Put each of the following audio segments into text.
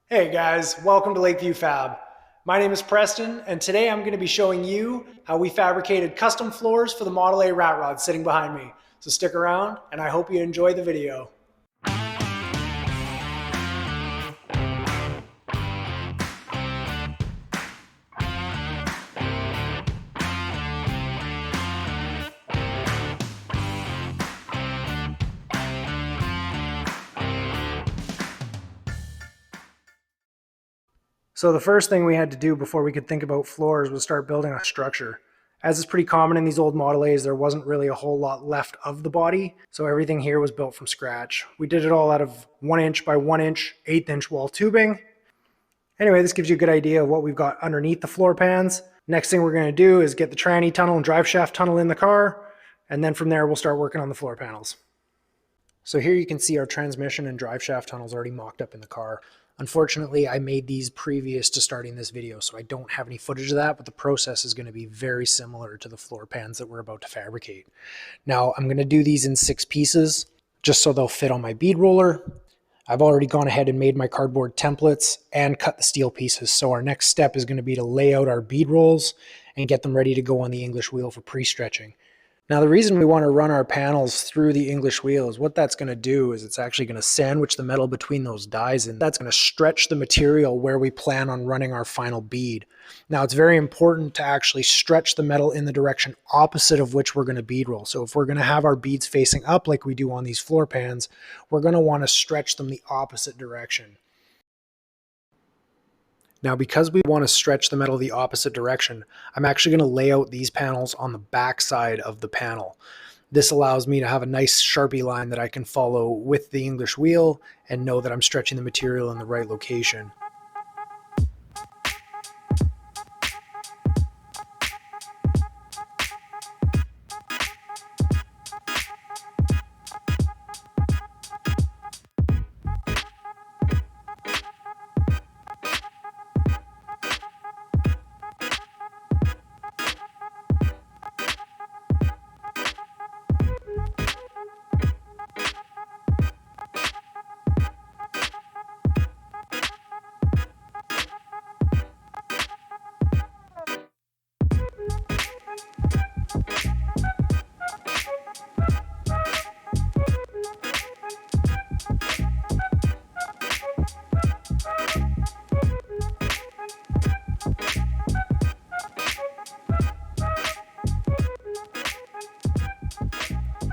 Hey guys, welcome to Lakeview Fab. My name is Preston, and today I'm going to be showing you how we fabricated custom floors for the Model A rat rod sitting behind me. So stick around, and I hope you enjoy the video. So the first thing we had to do before we could think about floors was start building a structure. As is pretty common in these old Model A's, there wasn't really a whole lot left of the body, so everything here was built from scratch. We did it all out of 1" by 1" 1/8" wall tubing. Anyway, this gives you a good idea of what we've got underneath the floor pans. Next thing we're going to do is get the tranny tunnel and drive shaft tunnel in the car, and then from there we'll start working on the floor panels. So here you can see our transmission and drive shaft tunnels already mocked up in the car. Unfortunately, I made these previous to starting this video, so I don't have any footage of that, but the process is going to be very similar to the floor pans that we're about to fabricate. Now, I'm going to do these in 6 pieces, just so they'll fit on my bead roller. I've already gone ahead and made my cardboard templates and cut the steel pieces, so our next step is going to be to lay out our bead rolls and get them ready to go on the English wheel for pre-stretching. Now, the reason we want to run our panels through the English wheel is what that's going to do is it's actually going to sandwich the metal between those dies, and that's going to stretch the material where we plan on running our final bead. Now, it's very important to actually stretch the metal in the direction opposite of which we're going to bead roll. So if we're going to have our beads facing up like we do on these floor pans, we're going to want to stretch them the opposite direction. Now, because we want to stretch the metal the opposite direction, I'm actually going to lay out these panels on the back side of the panel. This allows me to have a nice Sharpie line that I can follow with the English wheel and know that I'm stretching the material in the right location.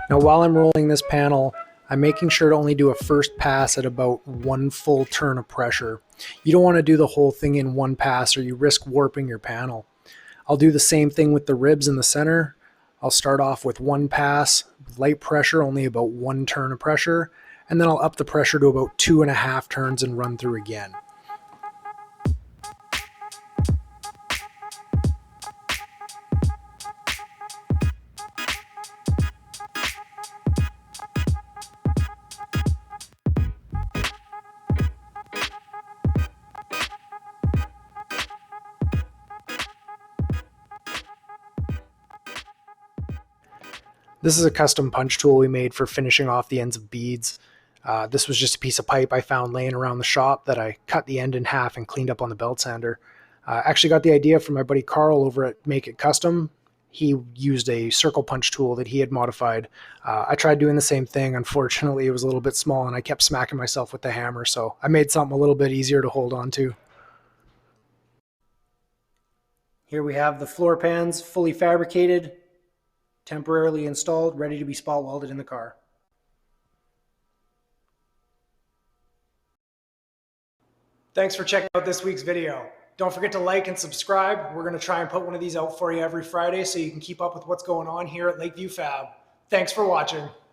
Now, while I'm rolling this panel, I'm making sure to only do a first pass at about 1 full turn of pressure. You don't want to do the whole thing in one pass or you risk warping your panel. I'll do the same thing with the ribs in the center. I'll start off with 1 pass, light pressure, only about 1 turn of pressure, and then I'll up the pressure to about 2.5 turns and run through again. This is a custom punch tool we made for finishing off the ends of beads. This was just a piece of pipe I found laying around the shop that I cut the end in half and cleaned up on the belt sander. I actually got the idea from my buddy Carl over at Make It Custom. He used a circle punch tool that he had modified. I tried doing the same thing. Unfortunately, it was a little bit small and I kept smacking myself with the hammer, so I made something a little bit easier to hold on to. Here we have the floor pans fully fabricated, temporarily installed, ready to be spot welded in the car. Thanks for checking out this week's video. Don't forget to like and subscribe. We're going to try and put one of these out for you every Friday so you can keep up with what's going on here at Lakeview Fab. Thanks for watching.